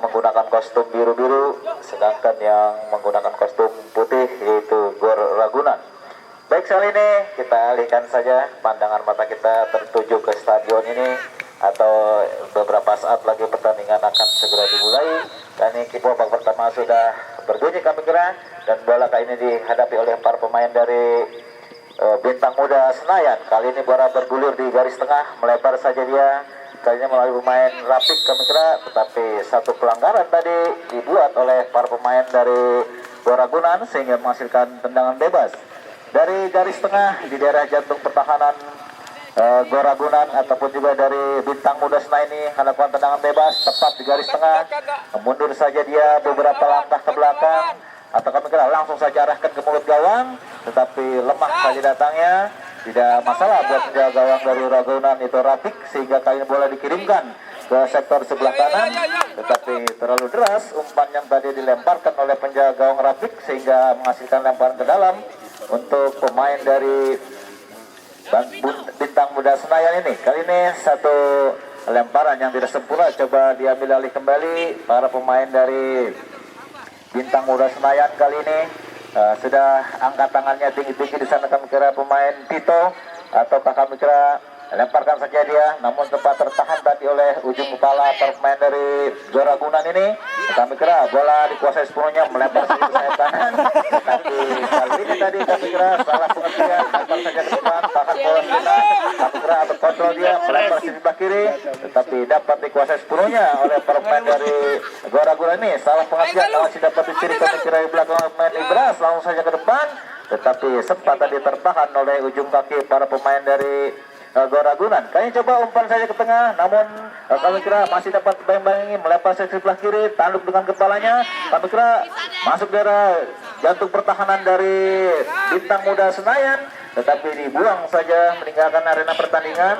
menggunakan kostum biru-biru, sedangkan yang menggunakan kostum putih yaitu Gor Ragunan. Baik, kali ini kita alihkan saja pandangan mata kita tertuju ke stadion ini, atau beberapa saat lagi pertandingan akan segera dimulai. Dan ini kick babak pertama sudah berbunyi kami kira, dan bola kali ini dihadapi oleh para pemain dari Bintang Muda Senayan. Kali ini bola bergulir di garis tengah, melebar saja dia. Kali ini melalui pemain Rapik kami kira, tetapi satu pelanggaran tadi dibuat oleh para pemain dari Goragunan sehingga menghasilkan tendangan bebas dari garis tengah di daerah jantung pertahanan Goragunan, ataupun juga dari Bintang Muda Senayan ini melakukan tendangan bebas tepat di garis tengah. Mundur saja dia beberapa langkah ke belakang, atau kami kira langsung saja arahkan ke mulut gawang, tetapi lemah saja datangnya. Tidak masalah buat penjaga gawang dari Ragunan itu Rapik, sehingga kali ini bola dikirimkan ke sektor sebelah kanan, tetapi terlalu deras umpan yang tadi dilemparkan oleh penjaga gawang Rapik sehingga menghasilkan lemparan ke dalam untuk pemain dari Bintang Muda Senayan ini. Kali ini satu lemparan yang tidak sempurna, coba diambil alih kembali para pemain dari Bintang Muda Senayan. Kali ini sudah angkat tangannya tinggi-tinggi di sana kami kira pemain Tito, atau kami kira lemparkan saja dia, namun tempat tertahan tadi oleh ujung kepala pemain dari Goragunan ini. Kami kira bola dikuasai sepenuhnya, melempar saja ke sayap kanan, tapi kali ini tadi kami kira salah pengertian, lempar saja ke depan, tahan bola sejenak, kami kira berkontrol dia, melempar ke sebelah kiri, tetapi dapat dikuasai sepenuhnya oleh pemain dari Goragunan ini. Salah pengertian, masih dapat dicuri kami kira di belakang pemain Ibras, langsung saja ke depan, tetapi sempat tadi tertahan oleh ujung kaki para pemain dari Goragunan. Kayaknya coba umpan saja ke tengah, namun kami kira masih dapat bayang-bayangi, melempar ke sebelah kiri, tanduk dengan kepalanya. Kami kira masuk daerah jantung pertahanan dari Bintang Muda Senayan, tetapi dibuang saja meninggalkan arena pertandingan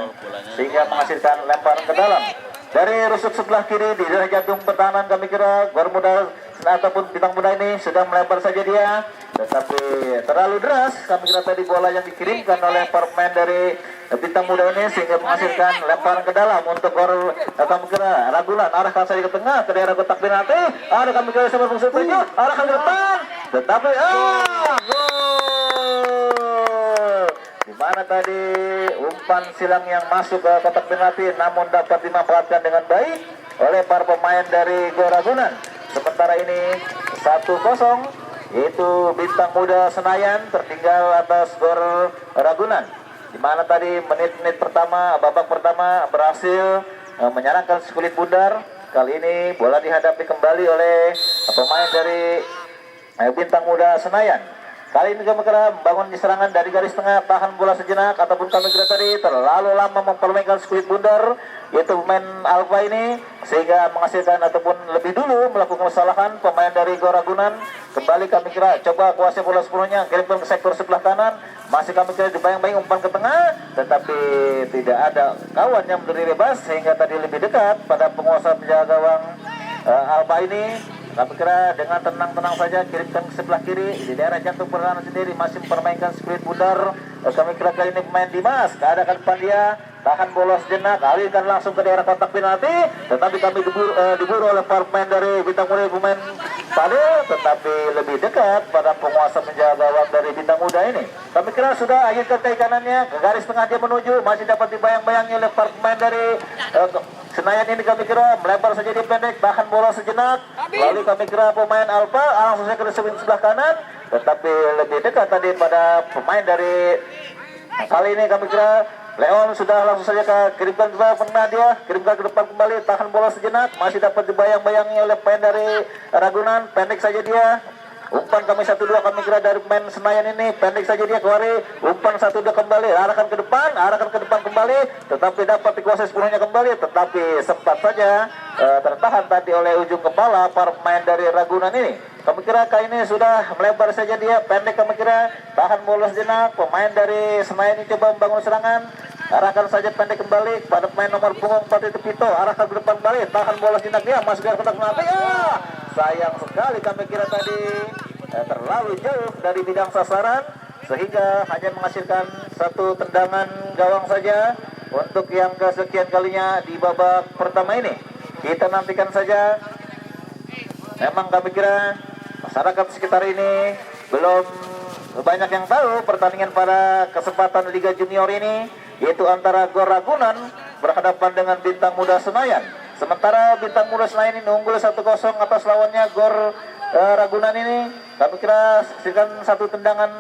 sehingga menghasilkan lemparan ke dalam. Dari rusuk sebelah kiri di daerah jantung pertahanan kami kira Gor Muda ataupun Bintang Muda ini sudah melempar saja dia, tetapi terlalu deras kami kira tadi bola yang dikirimkan oleh pemain dari Bintang Muda ini sehingga menghasilkan lemparan ke dalam untuk Gor kami kira Ragunan. Arahkan saja ke tengah ke daerah kotak penalti, ada kami kira sama fungsi tujuh, arahkan ke depan, tetapi gol. Dimana tadi umpan silang yang masuk ke kotak penalti namun dapat dimanfaatkan dengan baik oleh para pemain dari Goragunan. Sementara ini 1-0 yaitu Bintang Muda Senayan tertinggal atas Gor Ragunan. Dimana tadi menit-menit pertama, babak pertama berhasil menyerangkan sekulit bundar. Kali ini bola dihadapi kembali oleh pemain dari Bintang Muda Senayan. Kali ini kami kira membangun serangan dari garis tengah, tahan bola sejenak, ataupun kami kira tadi terlalu lama mempermainkan sekulit bundar yaitu pemain Alfa ini sehingga menghasilkan ataupun lebih dulu melakukan kesalahan pemain dari Goragunan. Kembali kami kira coba kuasai bola sepenuhnya, kirimkan ke sektor sebelah kanan, masih kami kira dibayang-bayang umpan ke tengah, tetapi tidak ada kawan yang berdiri bebas sehingga tadi lebih dekat pada penguasa penjaga gawang Alfa ini. Kami kira dengan tenang-tenang saja kirimkan ke sebelah kiri di daerah jantung pertahanan sendiri, masih mempermainkan sekulit bundar. Kami kira kali ini pemain Dimas keadaan depan dia, tahan bola sejenak, alihkan langsung ke daerah kotak penalti, tetapi kami diburu oleh pemain dari Bintang Muda, pemain Padel, tetapi lebih dekat pada penguasa penjaga gawang dari Bintang Muda ini. Kami kira sudah akhirkan kaki kanannya ke garis tengah dia menuju, masih dapat dibayang-bayangi oleh pemain dari Senayan ini. Kami kira melempar saja di pendek, tahan bola sejenak, lalu kami kira pemain Alfa langsung saja ke sebelah kanan, tetapi lebih dekat tadi pada pemain dari kali ini kami kira Leon sudah langsung saja kirimkan ke tengah dia, kirimkan ke depan kembali, tahan bola sejenak, masih dapat dibayang-bayangi oleh pemain dari Ragunan, pendek saja dia. Umpan kami 1-2 kami kira dari pemain Senayan ini, pendek saja dia keluari, umpan 1-2 kembali, arahkan ke depan kembali, tetapi dapat dikuasai sepenuhnya kembali, tetapi sempat saja tertahan tadi oleh ujung kepala para pemain dari Ragunan ini. Kami kira kali ini sudah melebar saja dia, pendek kami kira, tahan bola sejenak, pemain dari Senayan ini coba membangun serangan, arahkan saja pendek kembali pada pemain nomor punggung 4 itu Pito, arahkan ke depan kembali, tahan bola sejenak dia, masuk ke kotak penalti. Sayang sekali kami kira tadi terlalu jauh dari bidang sasaran sehingga hanya menghasilkan satu tendangan gawang saja untuk yang kesekian kalinya di babak pertama ini. Kita nantikan saja memang kami kira masyarakat sekitar ini belum banyak yang tahu pertandingan pada kesempatan Liga Junior ini, yaitu antara Gor Ragunan berhadapan dengan Bintang Muda Senayan. Sementara Bintang Muda Senayan ini unggul 1-0 atas lawannya Gor Ragunan ini. Kami kira saksikan satu tendangan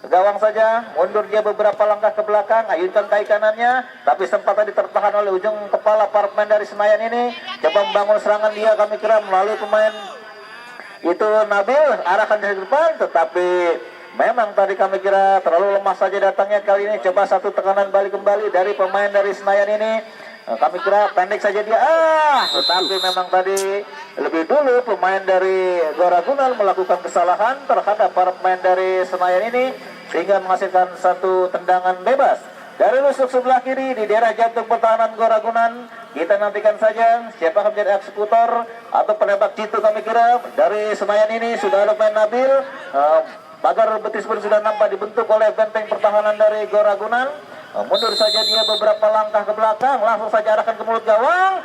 gawang saja, mundur dia beberapa langkah ke belakang, ayunkan kaki kanannya, tapi sempat tadi tertahan oleh ujung kepala para pemain dari Senayan ini. Coba membangun serangan dia, kami kira melalui pemain itu Nabil, arahkan dari depan, tetapi memang tadi kami kira terlalu lemah saja datangnya kali ini. Coba satu tekanan balik kembali dari pemain dari Senayan ini. Kami kira pendek saja dia, tetapi memang tadi lebih dulu pemain dari Gor Ragunan melakukan kesalahan terhadap para pemain dari Senayan ini, sehingga menghasilkan satu tendangan bebas. Dari lusuk sebelah kiri di daerah jantung pertahanan Gor Ragunan, kita nantikan saja siapa akan menjadi eksekutor atau penembak jitu. Kami kira dari Senayan ini sudah ada pemain Nabil, pagar betis pun sudah nampak dibentuk oleh benteng pertahanan dari Gor Ragunan. Mundur saja dia beberapa langkah ke belakang, langsung saja arahkan ke mulut gawang.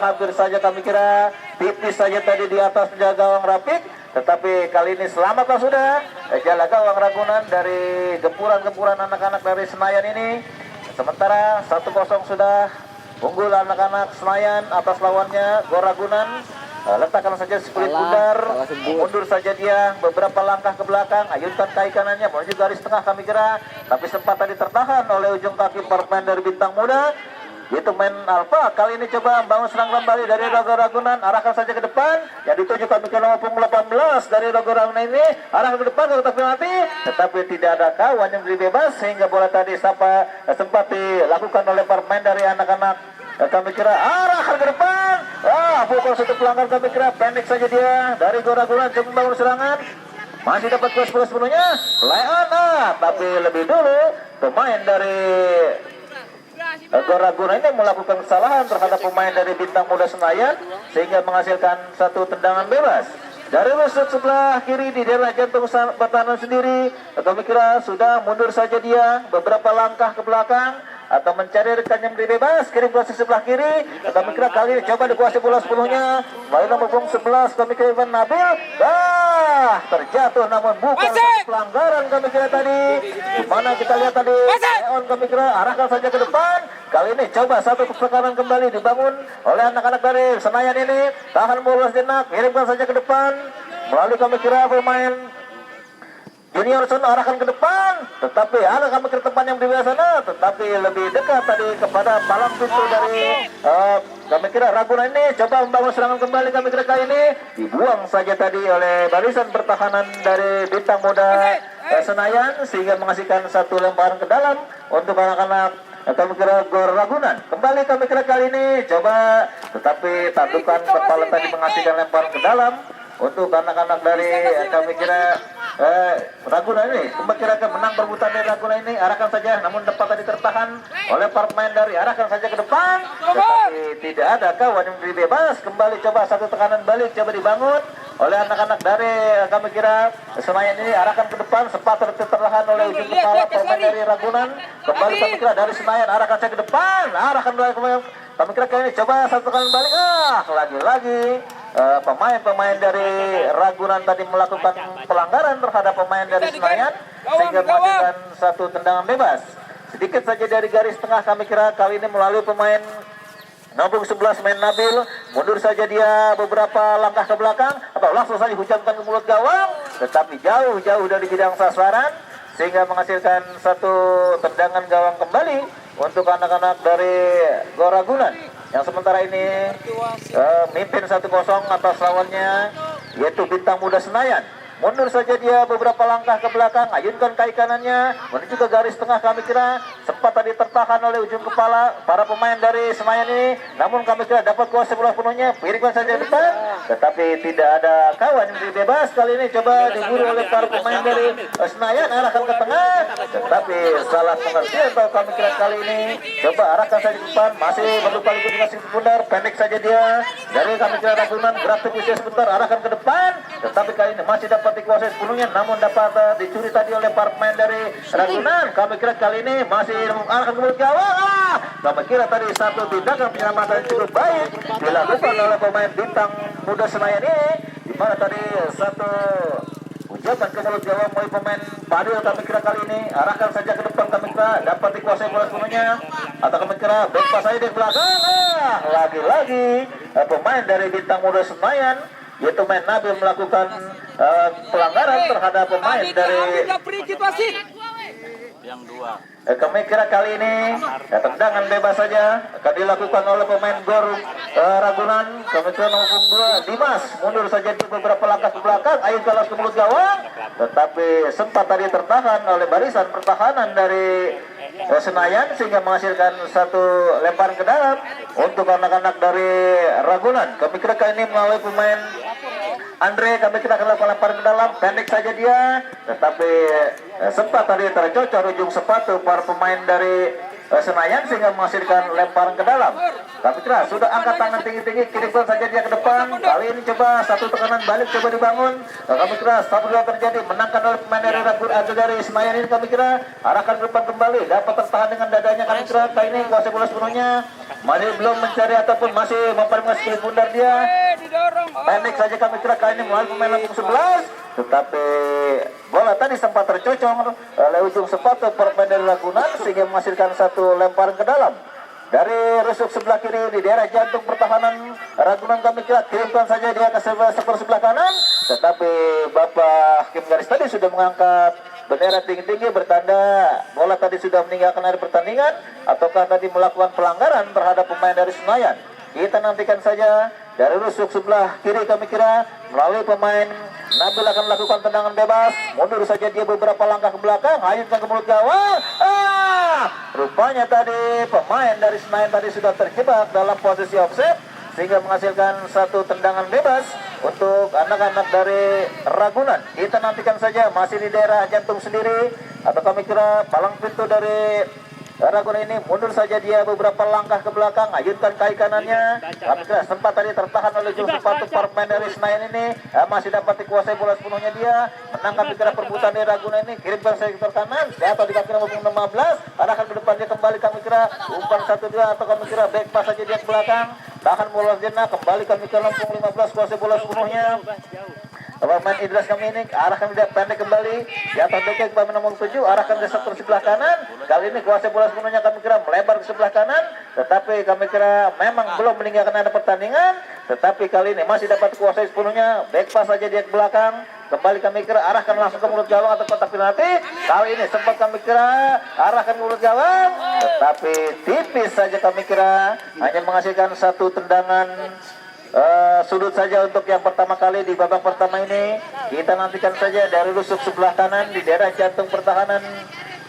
Hampir saja kami kira tipis saja tadi di atas penjaga gawang Rapik, tetapi kali ini selamatlah sudah jaga gawang Ragunan dari gempuran-gempuran anak-anak dari Senayan ini. Sementara 1-0 sudah unggul anak-anak Senayan atas lawannya Gor Ragunan. Letakkan saja split pundar, mundur saja dia beberapa langkah ke belakang, ayunkan kaki kanannya menuju garis tengah kami kira, tapi sempat tadi tertahan oleh ujung kaki pemain dari Bintang Muda, yaitu main Alfa. Kali ini coba membangun serang kembali dari Gor Ragunan, arahkan saja ke depan, yang dituju kami ke nomor 18 dari Gor Ragunan ini, arahkan ke depan ke kotak penalti, tetapi tidak ada kawan yang beri bebas, sehingga bola tadi sempat dilakukan oleh pemain dari anak-anak. Kami kira arahkan ke depan, bukan satu pelanggan, kami kira pendek saja dia dari Gor Ragunan coba membangun serangan, masih dapat puas sepenuhnya, tapi lebih dulu pemain dari Gor Ragunan ini melakukan kesalahan terhadap pemain dari Bintang Muda Senayan, sehingga menghasilkan satu tendangan bebas. Dari lusuk sebelah kiri di daerah jantung pertahanan sendiri, kami kira sudah mundur saja dia beberapa langkah ke belakang atau mencari rekan yang beri bebas, kirim ke sebelah kiri. Kami kira kali ini coba dikuasai bola sepenuhnya, melalui nomor 11 kami kira Ivan Nabil, terjatuh namun bukan pelanggaran kami kira tadi. Dimana kita lihat tadi Leon kami kira arahkan saja ke depan. Kali ini coba satu tekanan kembali dibangun oleh anak-anak dari Senayan ini, tahan bola sejenak, kirimkan saja ke depan melalui kami kira pemain Junior Son, arahkan ke depan, tetapi ada kami ke depan yang di sana, tetapi lebih dekat tadi kepada palang pintu dari kami kira Ragunan ini. Coba membangun serangan kembali kami kira kali ini, dibuang saja tadi oleh barisan pertahanan dari Bintang Muda Senayan, sehingga menghasilkan satu lemparan ke dalam untuk anak-anak kami kira Gor Ragunan. Kembali kami kira kali ini coba, tetapi tandukan kepala tadi menghasilkan lemparan ke dalam untuk anak-anak dari kami kira Ragunan ini. Kira-kira menang perebutan dari Ragunan ini, arahkan saja, namun dapat tadi tertahan oleh para pemain dari, arahkan saja ke depan, tetapi tidak ada kawan yang beri bebas. Kembali coba satu tekanan balik coba dibangun oleh anak-anak dari kami kira Senayan ini, arahkan ke depan, sempat tertahan oleh ujung kepala pemain dari Ragunan. Kembali kami kira dari Senayan, arahkan saja ke depan, arahkan kami kira kali ini coba satu tekanan balik, lagi-lagi pemain-pemain dari Ragunan tadi melakukan pelanggaran terhadap pemain dari Senayan, sehingga menghasilkan satu tendangan bebas. Sedikit saja dari garis tengah kami kira kali ini melalui pemain nomor 11 main Nabil, mundur saja dia beberapa langkah ke belakang atau langsung saja hujankan ke mulut gawang, tetapi jauh-jauh dari bidang sasaran, sehingga menghasilkan satu tendangan gawang kembali untuk anak-anak dari Gor Ragunan, yang sementara ini mimpin 1-0 atas lawannya, yaitu Bintang Muda Senayan. Mundur saja dia beberapa langkah ke belakang, ayunkan kaki kanannya menuju ke garis tengah. Kami kira sempat tadi tertahan oleh ujung kepala para pemain dari Senayan ini, namun kami kira dapat kuasai bola penuhnya, piringkan saja depan, tetapi tidak ada kawan yang bebas. Kali ini coba diburu oleh para pemain dari Senayan, arahkan ke tengah, tetapi salah pengertian atau kami kira kali ini coba arahkan saja ke depan, masih berlupa lagi dengan pundar, pendek saja dia dari kami kira Ragunan gerak usia sebentar arahkan ke depan, tetapi kali ini masih dapat dikuasai sepenuhnya, namun dapat dicuri tadi oleh para pemain dari Ragunan. Kami kira kali ini masih arahkan ke mulut gawang. Kami kira tadi satu tindakan penyelamatan yang cukup baik dilakukan oleh pemain bintang muda Senayan ini, di mana tadi satu ucapan ke mulut gawang oleh pemain Padil. Kami kira kali ini arahkan saja ke depan, kami kira dapat dikuasai bola sepenuhnya, atau kami kira back pass saja di belakang. Lagi-lagi pemain dari bintang muda Senayan yaitu pemain Nabil melakukan pelanggaran terhadap pemain dari yang dua. Kami kira kali ini tendangan bebas saja akan dilakukan oleh pemain Gor Ragunan. Kami kira nomor 2 Dimas mundur saja di beberapa langkah ke belakang, ayo kalah ke mulut gawang, tetapi sempat tadi tertahan oleh barisan pertahanan dari Senayan sehingga menghasilkan satu lemparan ke dalam untuk anak-anak dari Ragunan. Kami kira kali ini melalui pemain Andre, kami kira akan lakukan lemparan ke dalam, pendek saja dia, tetapi sempat tadi tercocor ujung sepatu para pemain dari Senayan sehingga menghasilkan lemparan ke dalam. Kami kira sudah angkat tangan tinggi-tinggi, kirimkan saja dia ke depan. Kali ini coba satu tekanan balik coba dibangun. Kami kira satu dua terjadi, menangkan oleh pemain dari Ragunan dari Senayan ini. Kami kira arahkan ke depan kembali, dapat tertahan dengan dadanya. Kami kira kali ini kuasai bola sepenuhnya, masih belum mencari ataupun masih mempermudah skill bundar dia. Pendek saja kami kira kali ini melalui pemain langsung 11, tetapi bola tadi sempat tercocok oleh ujung sepatu pemain dari Ragunan sehingga menghasilkan satu lemparan ke dalam. Dari rusuk sebelah kiri di daerah jantung pertahanan Ragunan, kami kira kirimkan saja dia ke sebelah kanan, tetapi Bapak Hakim Garis tadi sudah mengangkat bendera tinggi-tinggi bertanda bola tadi sudah meninggalkan area pertandingan ataukah tadi melakukan pelanggaran terhadap pemain dari Senayan. Kita nantikan saja. Dari rusuk sebelah kiri kami kira melalui pemain Nabil akan melakukan tendangan bebas, mundur saja dia beberapa langkah ke belakang, hayatkan ke mulut gawang. Rupanya tadi pemain dari Senayan tadi sudah terjebak dalam posisi offset sehingga menghasilkan satu tendangan bebas untuk anak-anak dari Ragunan. Kita nantikan saja, masih di daerah jantung sendiri, atau kami kira palang pintu dari Ragunan ini mundur saja dia beberapa langkah ke belakang, ayunkan kaki kanannya. Kami kira sempat tadi tertahan oleh ujung sepatu para pemain dari Senayan ini, masih dapat dikuasai bola sepenuhnya dia. Menang kami kira perbuatan dari Ragunan ini, kirimkan sektor kanan, jatuh di kaki nomor 15, arahkan ke depan dia kembali kami kira umpan 1-2, atau kami kira back pass saja dia ke belakang, tahan bola jenak, kembali kami ke Lampung 15, kuasai bola sepenuhnya. Pemain Idras kami ini arahkan dia pendek kembali di atas dekik pemain nomor 7, arahkan ke sektor sebelah kanan. Kali ini kuasai bola sepenuhnya kami kira melebar ke sebelah kanan, tetapi kami kira memang belum meninggalkan area pertandingan, tetapi kali ini masih dapat kuasai sepenuhnya, back pass saja dia ke belakang. Kembali kami kira arahkan langsung ke mulut gawang atau kotak penalti. Kali ini sempat kami kira arahkan ke mulut gawang, tetapi tipis saja kami kira, hanya menghasilkan satu tendangan sudut saja untuk yang pertama kali di babak pertama ini. Kita nantikan saja dari rusuk sebelah kanan di daerah jantung pertahanan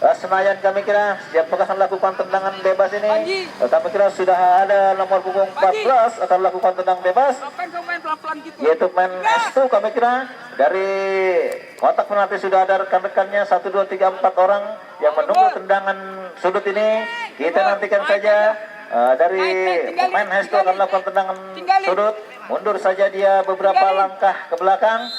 Senayan. Kami kira setiap akan lakukan tendangan bebas ini. Kami kira sudah ada nomor punggung 14 akan lakukan tendangan bebas, yaitu main S2. Kami kira dari kotak penalti sudah ada rekan-rekannya 1, 2, 3, 4 orang yang menunggu tendangan sudut ini. Kita nantikan saja. Dari pemain Hesto akan melakukan tendangan sudut, mundur saja dia beberapa langkah ke belakang,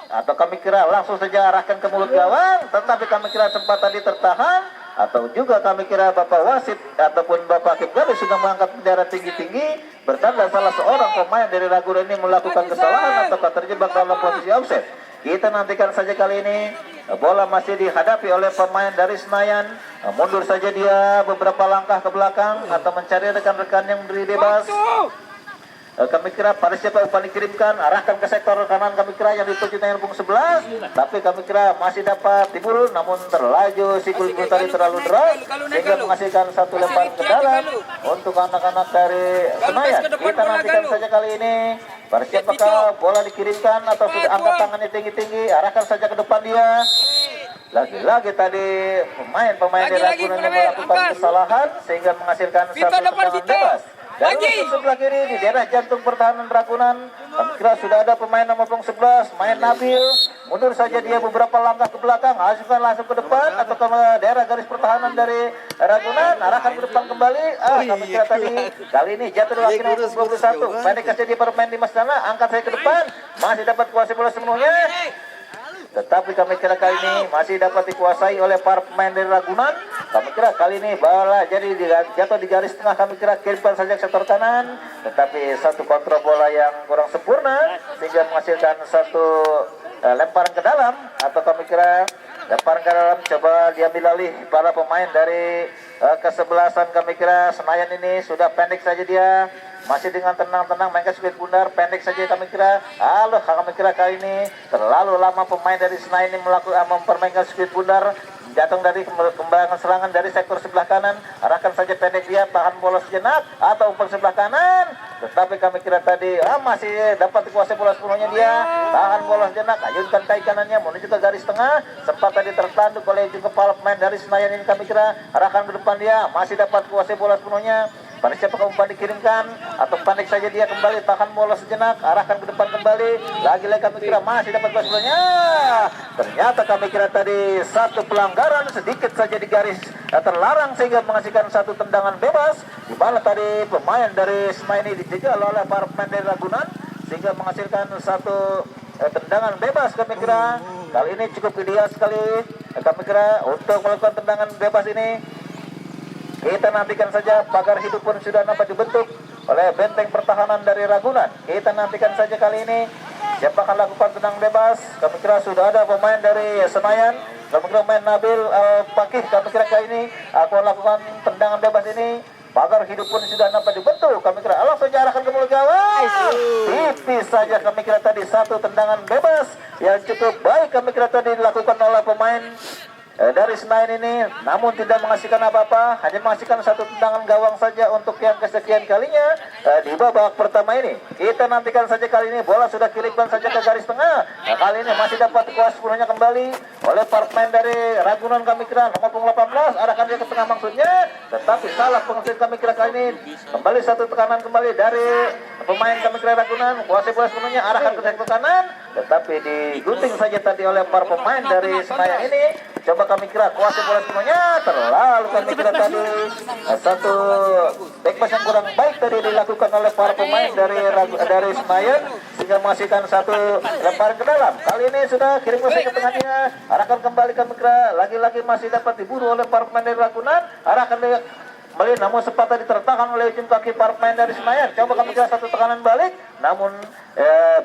atau kami kira langsung saja arahkan ke mulut gawang, tetapi kami kira sempat tadi tertahan, atau juga kami kira Bapak Wasit ataupun Bapak Hakim Garis sudah mengangkat bendera tinggi-tinggi bertanda salah seorang pemain dari Ragunan ini melakukan kesalahan atau terjebak dalam posisi offset. Kita nantikan saja kali ini. Bola masih dihadapi oleh pemain dari Senayan. Mundur saja dia beberapa langkah ke belakang atau mencari rekan-rekan yang beri bebas. Kami kira pada siapa umpan dikirimkan, arahkan ke sektor kanan kami kira yang dituju dengan punggung 11, tapi kami kira masih dapat tibul, namun terlaju sikul tadi terlalu deras sehingga menghasilkan satu lemparan ke dalam untuk anak-anak dari Senayan. Kita nantikan saja kali ini pada siapakah bola dikirimkan atau sudah angkat tangannya tinggi-tinggi, arahkan saja ke depan dia. Lagi-lagi tadi pemain dari Ragunan yang melakukan kesalahan sehingga menghasilkan satu tendangan bebas. Dari sebelah kiri di daerah jantung pertahanan Ragunan, kami kira sudah ada pemain nomor 11, main Nabil, mundur saja dia beberapa langkah ke belakang, hasilkan langsung ke depan atau ke daerah garis pertahanan dari Ragunan, arahkan ke depan kembali. Kami kira tadi kali ini jatuh di wakil nomor 21. Pendek saja dia bermain di sana, angkat saya ke depan, masih dapat kuasai bola sepenuhnya. Tetapi kami kira kali ini masih dapat dikuasai oleh para pemain dari Ragunan. Kami kira kali ini bola jadi jatuh di garis tengah, kami kira kirimkan saja ke sektor kanan. Tetapi satu kontrol bola yang kurang sempurna sehingga menghasilkan satu lemparan ke dalam, atau kami kira lemparan ke dalam coba diambil alih para pemain dari kesebelasan. Kami kira Senayan ini sudah pendek saja dia, masih dengan tenang-tenang mainkan speed bundar, pendek saja kami kira. Kami kira kali ini terlalu lama pemain dari Senayan ini mempermainkan speed bundar, jatuh dari kembangan serangan dari sektor sebelah kanan, arahkan saja pendek dia, tahan bola sejenak atau umpan sebelah kanan. Tetapi kami kira tadi masih dapat dikuasai bola sepenuhnya dia, tahan bola sejenak, ayunkan kaki kanannya menuju ke garis tengah, sempat tadi tertanduk oleh ujung kepala pemain dari Senayan ini. Kami kira arahkan ke depan dia, masih dapat kuasai bola sepenuhnya. Pada siapakah umpan dikirimkan atau pendek saja dia kembali, tahan bola sejenak, arahkan ke depan kembali. Lagi-lagi kami kira masih dapat bola sebenarnya. Ternyata kami kira tadi satu pelanggaran sedikit saja di garis terlarang sehingga menghasilkan satu tendangan bebas, di mana tadi pemain dari Senayan ini dijegal oleh para pemain dari Ragunan sehingga menghasilkan satu tendangan bebas. Kami kira kali ini cukup ideal sekali kami kira untuk melakukan tendangan bebas ini. Kita nantikan saja, pagar hidup pun sudah nampak dibentuk oleh benteng pertahanan dari Ragunan. Kita nantikan saja kali ini siapa akan lakukan tendangan bebas. Kami kira sudah ada pemain dari Senayan, kami kira pemain Nabil Pakih. Kami kira kali ini akan lakukan tendangan bebas ini. Pagar hidup pun sudah nampak dibentuk. Kami kira langsung arahkan ke mulut gawang. Tipis saja kami kira tadi satu tendangan bebas yang cukup baik kami kira tadi dilakukan oleh pemain dari Senayan ini, namun tidak menghasilkan apa-apa, hanya menghasilkan satu tendangan gawang saja untuk yang kesekian kalinya di babak pertama ini. Kita nantikan saja kali ini bola sudah kirimkan saja ke garis tengah. Kali ini masih dapat kuas sepenuhnya kembali oleh para pemain dari Ragunan. Kami kira nomor 18 arahkan dia ke tengah maksudnya, tetapi salah pengusir. Kami kira kali ini kembali satu tekanan kembali dari pemain kami kira Ragunan, kuasai bola sepenuhnya, arahkan ke sektor kanan, tetapi digunting saja tadi oleh para pemain dari Senayan ini. Coba kami kira kuasai bola semuanya, terlalu kami kira tadi satu backpass yang kurang baik tadi dilakukan oleh para pemain dari Senayan sehingga menghasilkan satu lemparan ke dalam. Kali ini sudah kirim ke tengahnya, arahkan kembali kami kira lagi-lagi masih dapat diburu oleh para pemain dari Ragunan, arahkan kembali namun sempat tadi tertahan oleh ujung kaki para pemain dari Senayan. Coba kami kira satu tekanan balik, namun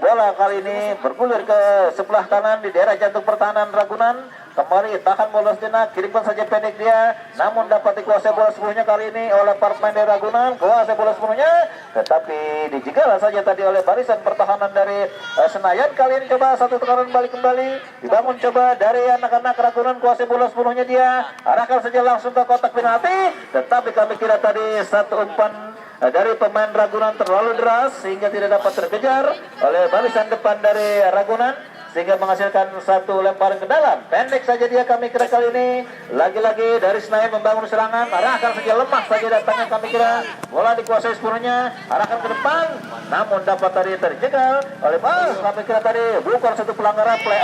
bola kali ini bergulir ke sebelah kanan di daerah jantung pertahanan Ragunan. Kembali tahan bola sejenak, kirimkan saja pendek dia, namun dapat dikuasai bola sepenuhnya kali ini oleh para pemain dari Ragunan. Kuasai bola sepenuhnya, tetapi dijegal saja tadi oleh barisan pertahanan dari Senayan. Kali ini coba satu tekanan balik kembali, dibangun coba dari anak-anak Ragunan, kuasai bola sepenuhnya dia, arahkan saja langsung ke kotak penalti. Tetapi kami kira tadi satu umpan dari pemain Ragunan terlalu deras sehingga tidak dapat terkejar oleh barisan depan dari Ragunan, sehingga menghasilkan satu lemparan ke dalam. Pendek saja dia kami kira kali ini. Lagi-lagi dari Senayan membangun serangan, arahkan saja lemah saja datangnya kami kira. Bola dikuasai sepenuhnya, arahkan ke depan, namun dapat tadi terjegal oleh kami kira tadi bukan satu pelanggaran play.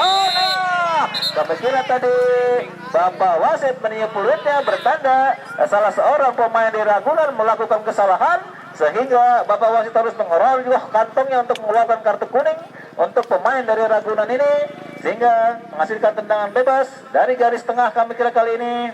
Kami kira tadi Bapak wasit meniup peluitnya bertanda salah seorang pemain di Ragunan melakukan kesalahan, sehingga Bapak wasit harus mengeroyok kantongnya untuk mengeluarkan kartu kuning untuk pemain dari Ragunan ini, sehingga menghasilkan tendangan bebas dari garis tengah kami kira kali ini,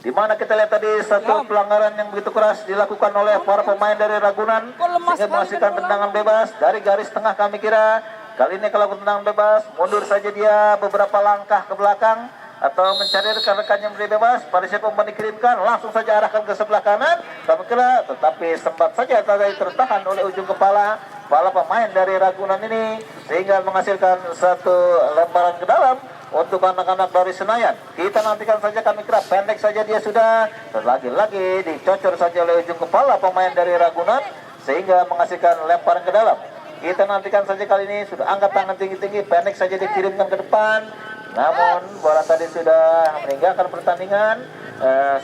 di mana kita lihat tadi satu pelanggaran yang begitu keras dilakukan oleh para pemain dari Ragunan sehingga menghasilkan tendangan bebas dari garis tengah. Kami kira kali ini kalau tendangan bebas, mundur saja dia beberapa langkah ke belakang atau mencari rekan-rekan yang beri bebas. Pada siapa umpan dikirimkan, langsung saja arahkan ke sebelah kanan kami kira, tetapi sempat saja tadi tertahan oleh ujung kepala pemain dari Ragunan ini sehingga menghasilkan satu lemparan ke dalam untuk anak-anak dari Senayan. Kita nantikan saja kami kira pendek saja dia sudah, lagi-lagi dicocor saja oleh ujung kepala pemain dari Ragunan sehingga menghasilkan lemparan ke dalam. Kita nantikan saja kali ini sudah angkat tangan tinggi-tinggi, pendek saja dikirimkan ke depan, namun bola tadi sudah meninggalkan pertandingan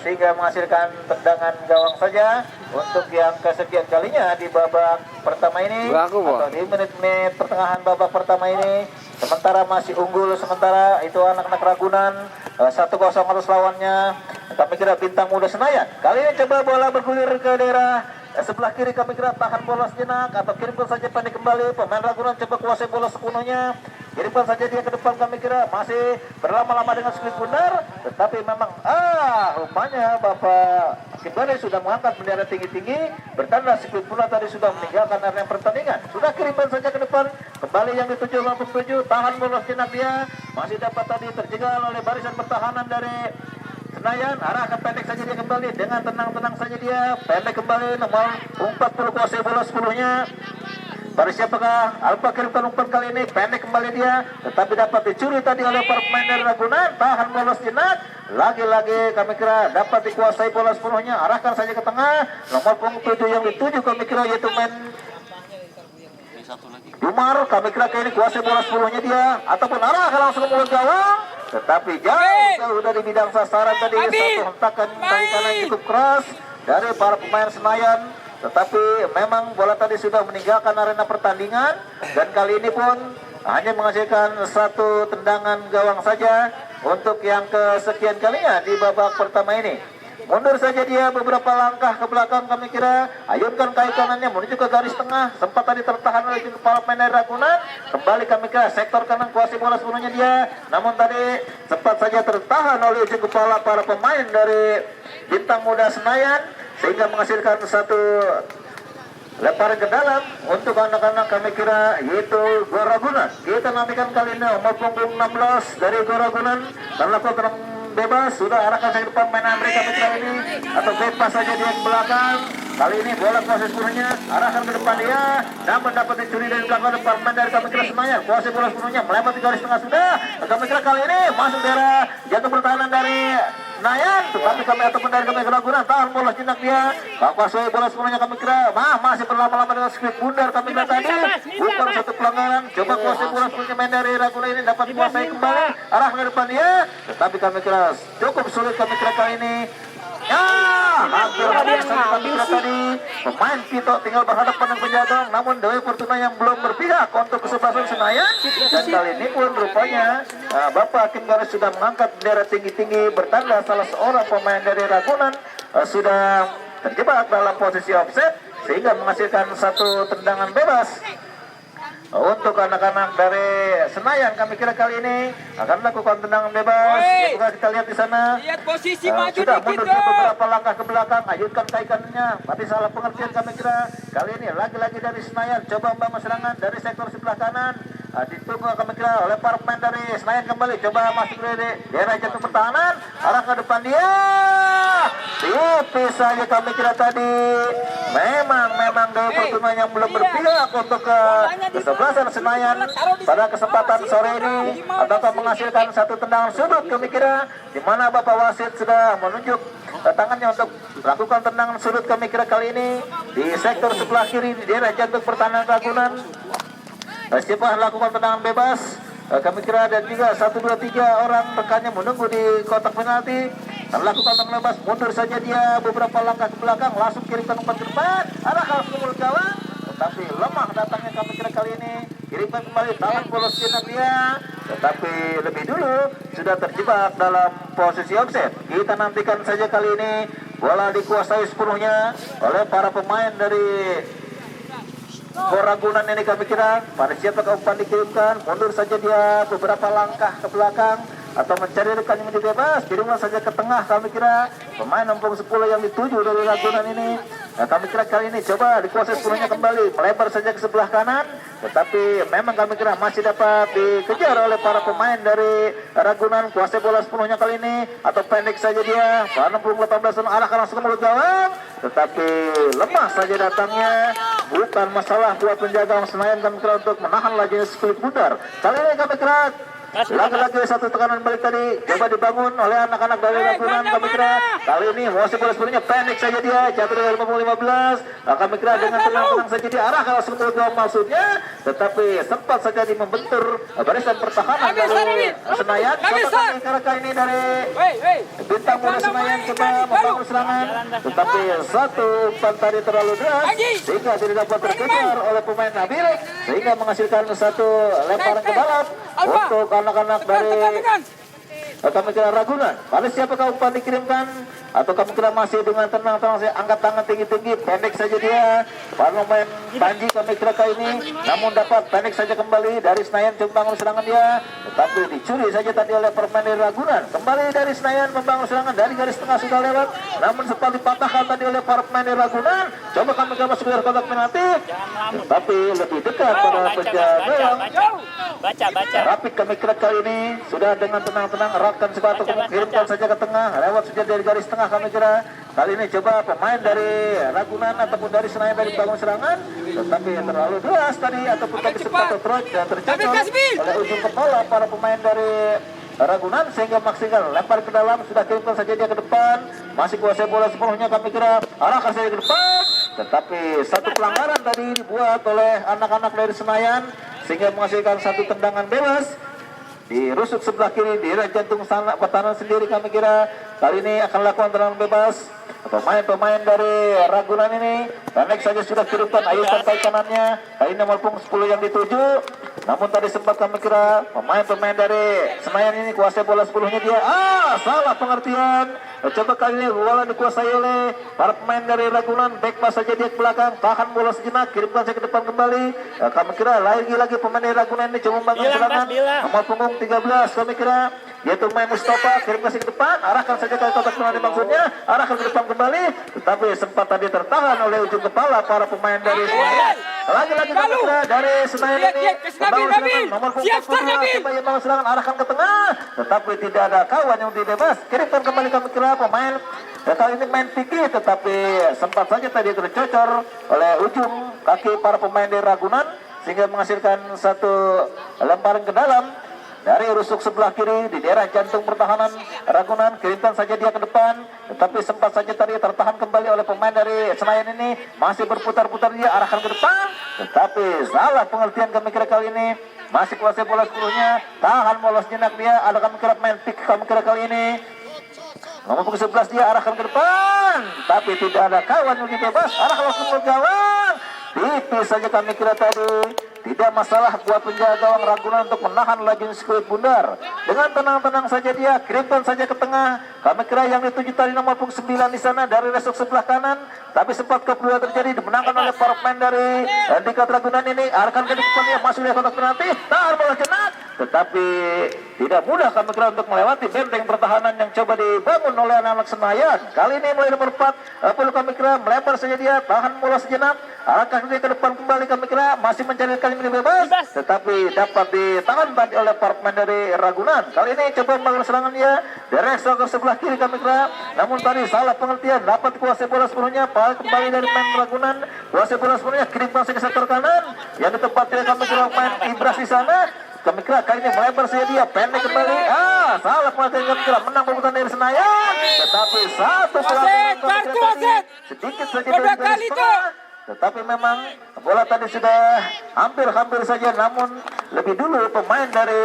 sehingga menghasilkan tendangan gawang saja untuk yang kesekian kalinya di babak pertama ini, atau di menit-menit pertengahan babak pertama ini. sementara masih unggul, sementara itu anak-anak Ragunan 1-0 atas lawannya. Kami kira Bintang Muda Senayan kali ini coba bola bergulir ke daerah sebelah kiri. Kami kira tahan bola sejenak atau kirimkan saja pendek kembali. Pemain Ragunan coba kuasai bola sepenuhnya, kirimkan saja dia ke depan. Kami kira masih berlama-lama dengan skrit bundar, tetapi memang rupanya Bapak Kimbali sudah mengangkat bendera tinggi-tinggi, bertanda skrit bundar tadi sudah meninggalkan area pertandingan. Sudah kirimkan saja ke depan, kembali yang dituju langsung tuju, tahan bola sejenak dia, masih dapat tadi terjegal oleh barisan pertahanan dari Senayan. Arahkan pendek saja dia kembali, dengan tenang-tenang saja dia pendek kembali. Nomor 40 kuasai bola 10-nya. Pada siapakah Alfa kirimkan umpan kali ini, pendek kembali dia, tetapi dapat dicuri tadi oleh para pemain dari Ragunan. Tahan bola sejenak, lagi-lagi kami kira dapat dikuasai bola sepenuhnya. Arahkan saja ke tengah, nomor 7 yang dituju kami kira yaitu main Umar. Kami kira kali ini kuasai bola sepenuhnya dia, ataupun arahkan langsung ke mulut gawang, tetapi jauh dari bidang sasaran tadi. Satu hentakan dari kanan cukup keras dari para pemain Senayan, tetapi memang bola tadi sudah meninggalkan arena pertandingan, dan kali ini pun hanya menghasilkan satu tendangan gawang saja untuk yang kesekian kalinya di babak pertama ini. Mundur saja dia beberapa langkah ke belakang. Kami kira ayunkan kaki kanannya menuju ke garis tengah, sempat tadi tertahan oleh kepala pemain Ragunan. Kembali kami kira sektor kanan kuasai bola sepenuhnya dia, namun tadi sempat saja tertahan oleh ujung kepala para pemain dari Bintang Muda Senayan, sehingga menghasilkan satu lemparan ke dalam untuk anak-anak kami kira yaitu Goragunan. Kita nantikan kali ini nomor punggung 16 dari Goragunan dan lakukan bebas. Sudah arahkan ke depan mainan mereka mitra ini, atau bebas saja dia ke belakang. Kali ini bola kuasai sepenuhnya, arahkan ke depan dia, namun dapat dicuri dari belakang depan main dari kami kira Senayan. Kuasai bola sepenuhnya, melewati garis tengah sudah. Kami kira kali ini masuk daerah jatuh pertahanan dari Senayan, tetapi kami ataupun dari kami Ragunan tahan bola jenak dia. Kuasai bola sepenuhnya kami kira masih berlama-lama dengan skrit bundar. Kami kira tadi bukan satu pelanggaran. Coba kuasai bola sepenuhnya main dari Ragunan ini, dapat kuasai kembali, arah ke depan dia, tetapi kami kira cukup sulit kami kira kali ini. Hampir kami kira tadi pemain Tito tinggal berhadapan dengan penjaga, namun Dewi Fortuna yang belum berpihak untuk kesebelasan Senayan. Dan kali ini pun rupanya Bapak Hakim Garis sudah mengangkat bendera tinggi-tinggi, bertanda salah seorang pemain dari Ragunan sudah terjebak dalam posisi offset, sehingga menghasilkan satu tendangan bebas untuk anak-anak dari Senayan. Kami kira kali ini akan melakukan tendangan bebas. Juga kita lihat di sana. Lihat posisi maju sudah dikit mundur beberapa langkah ke belakang, ayunkan kaki kanannya. Tapi salah pengertian kami kira kali ini lagi-lagi dari Senayan coba membangun serangan dari sektor sebelah kanan. Ditunggu kami kira oleh para pemain dari Senayan kembali. Coba masuk dari daerah jatuh pertahanan, arah ke depan dia. Tipis saja kami kira tadi. Memang Dewi Fortuna yang belum berpihak untuk kesebelasan Senayan pada kesempatan sore ini, ataukah menghasilkan satu tendangan sudut kami kira, di mana Bapak wasit sudah menunjuk tangannya untuk melakukan tendangan sudut kami kira kali ini di sektor sebelah kiri di daerah jantung pertahanan Ragunan. Siapa lakukan tendangan bebas kami kira, dan juga 1, 2, 3 orang rekannya menunggu di kotak penalti. Lakukan tendangan bebas, mundur saja dia beberapa langkah ke belakang, langsung kirimkan umpan ke depan, arah langsung ke mulut gawang, tetapi lemah datangnya kami kira kali ini. Kirimkan kembali, tahan bola sejenak dia, tetapi lebih dulu sudah terjebak dalam posisi offset. Kita nantikan saja kali ini bola dikuasai sepenuhnya oleh para pemain dari Goragunan ini. Kami kira pada siapa umpan dikirimkan, mundur saja dia beberapa langkah ke belakang, atau mencari rekan yang menjadi bebas, kirimkan saja ke tengah. Kami kira pemain nomor 10 yang dituju dari Ragunan ini. Kami kira kali ini coba dikuasai sepenuhnya kembali, melebar saja ke sebelah kanan, tetapi memang kami kira masih dapat dikejar oleh para pemain dari Ragunan. Kuasai bola sepenuhnya kali ini, atau pendek saja dia, 18 arahkan langsung ke mulut gawang, tetapi lemah saja datangnya. Bukan masalah buat penjaga Senayan kami kira untuk menahan lajunya skrit bundar. Kali ini kami kira lagi-lagi satu tekanan balik tadi coba dibangun oleh anak-anak dari Ragunan. Kami kira kali ini masih bola sepenuhnya, pendek saja dia, jatuh dari 15. Kami kira dengan tenang-tenang saja dia arah langsung ke gawang maksudnya, tetapi sempat saja di membentur barisan pertahanan dari Senayan. Coba kami kira ini dari Bintang Muda Senayan coba membangun serangan, tetapi satu umpan tadi terlalu deras sehingga tidak dapat terkejar oleh pemain Nabil. sehingga menghasilkan satu lemparan ke dalam untuk anak-anak dari kami kira Ragunan. Lalu siapakah umpan dikirimkan? Atau kami kira masih dengan tenang-tenang saya angkat tangan tinggi-tinggi, pendek saja dia. Para pemain Panji kami kira kali ini, namun dapat pendek saja kembali dari Senayan coba bangun serangan dia, tetapi dicuri saja tadi oleh pemain dari Ragunan. Kembali dari Senayan membangun serangan dari garis tengah sudah lewat, namun sempat dipatahkan tadi oleh para pemain dari Ragunan. Coba kami kira masuk ke kotak penalti, tetapi lebih dekat pada penjaga. Baca. Rapid kami kira kali ini sudah dengan tenang-tenang eratkan sepatu, kirimkan saja ke tengah, lewat saja dari garis tengah kami kira. Kali ini coba pemain dari Ragunan ataupun dari Senayan dari bangun serangan, tetapi terlalu deras tadi ataupun tadi sempat tercocok oleh ujung kepala para pemain dari Ragunan sehingga maksimal lempar ke dalam, sudah kirimkan saja dia ke depan, masih kuasai bola sepenuhnya kami kira, arahkan saja ke depan, tetapi satu pelanggaran tadi dibuat oleh anak-anak dari Senayan sehingga menghasilkan satu tendangan bebas di rusuk sebelah kiri di daerah jantung sana pertahanan sendiri kami kira. Kali ini akan lakukan tendangan bebas. Pemain-pemain dari Ragunan ini pendek saja sudah kirimkan, ayo sampai kanannya. Kali ini nomor 10 yang dituju, namun tadi sempat kami kira pemain-pemain dari Senayan ini kuasai bola 10-nya dia. Salah pengertian. Coba kali ini bola dikuasai oleh para pemain dari Ragunan, back pass saja dia ke belakang, tahan bola sejenak, kirimkan saja ke depan kembali. Kami kira lagi-lagi pemain dari Ragunan ini coba membangun serangan. Nomor punggung 13 kami kira yaitu main Mustafa, kirimkan saja ke depan, arahkan saja ke kotak penalti maksudnya, arahkan ke depan kembali, tetapi sempat tadi tertahan oleh ujung kepala para pemain dari Senayan. Lagi-lagi kami kira dari Senayan ini membangun serangan, nomor punggung 42 coba membangun serangan, arahkan ke tengah, tetapi tidak ada kawan yang dibebas, kirimkan kembali kami kira pemain kali ini main Piki, tetapi sempat saja tadi tercocor oleh ujung kaki para pemain dari Ragunan sehingga menghasilkan satu lemparan ke dalam dari rusuk sebelah kiri di daerah jantung pertahanan Ragunan. Kirimkan saja dia ke depan, tetapi sempat saja tadi tertahan kembali oleh pemain dari Senayan ini, masih berputar-putar dia, arahkan ke depan, tetapi salah pengertian kami kira kali ini, masih kuasai bola sepenuhnya, tahan bola sejenak dia, ada kami kira main pick kami kira kali ini. Nomor 11 dia arahkan ke depan, tapi tidak ada kawan yang dibebas, arah langsung ke gawang. Tipis saja kami kira tadi, tidak masalah buat penjaga gawang Ragunan untuk menahan laju skuad bundar. Dengan tenang-tenang saja dia, kirimkan saja ke tengah. Kami kira yang dituju tadi nomor 9 di sana dari resok sebelah kanan, tapi sempat kedua terjadi dimenangkan oleh para pemain dari Handicap Ragunan ini. Arahkan ke depan dia, masuk di kotak penalti, tahan bola jenak, tetapi tidak mudah kami kira untuk melewati benteng pertahanan yang coba dibangun oleh anak-anak Senayan. Kali ini mulai nomor 4 perlu kami kira melebar saja dia, tahan bola sejenak, arahkan dia ke depan kembali kami kira, masih mencari kali ini bebas, tetapi dapat ditahan tadi oleh para pemain dari Ragunan. Kali ini coba membangun serangan dia dari ke sebelah kiri kami kira, namun tadi salah pengertian, dapat kuasai bola sepenuhnya, kembali dari pemain Ragunan, kuasai bola sepenuhnya, kirimkan ke sektor kanan yang ditempatkan kami kira pemain Ibras di sana. Kami kira kali ini melebar saja dia, pendek kembali. Salah pengertian kami kira, menang perebutan dari Senayan, tetapi satu pelanggaran kami kira tadi sedikit saja dari garis tengah. Tetapi memang bola tadi sudah hampir saja, namun lebih dulu pemain dari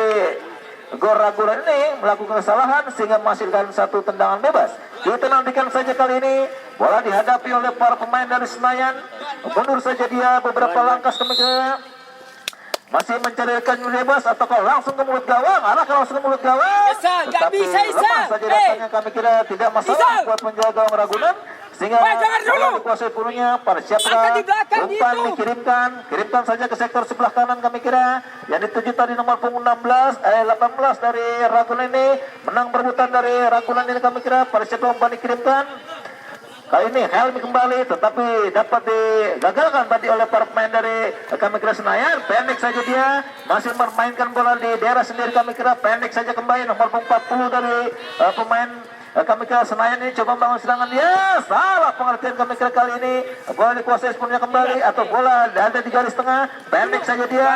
Gor Ragunan ini melakukan kesalahan sehingga menghasilkan satu tendangan bebas. Kita nantikan saja kali ini bola dihadapi oleh para pemain dari Senayan. Mundur saja dia beberapa langkah kami kira, masih mencari rekan bebas ataukah langsung ke mulut gawang, arahkan langsung ke mulut gawang. Tetapi lepas saja datangnya kami kira tidak masalah buat penjaga gawang Ragunan sehingga bola dikuasai penuhnya. Pada siapkah umpan kirimkan saja ke sektor sebelah kanan kami kira yang dituju tadi nomor punggung 18 dari Ragunan ini, menang perebutan dari Ragunan ini kami kira. Pada siapa umpan dikirimkan, kali ini Helmi kembali, tetapi dapat digagalkan tadi oleh para pemain dari kami kira Senayan. Pendek saja dia, masih memainkan bola di daerah sendiri kami kira, pendek saja kembali nomor 40 dari pemain kami kira Senayan ini coba bangun serangan dia. Salah pengertian kami kira kali ini, bola dikuasai sepenuhnya kembali atau bola ada di garis tengah, pendek saja dia.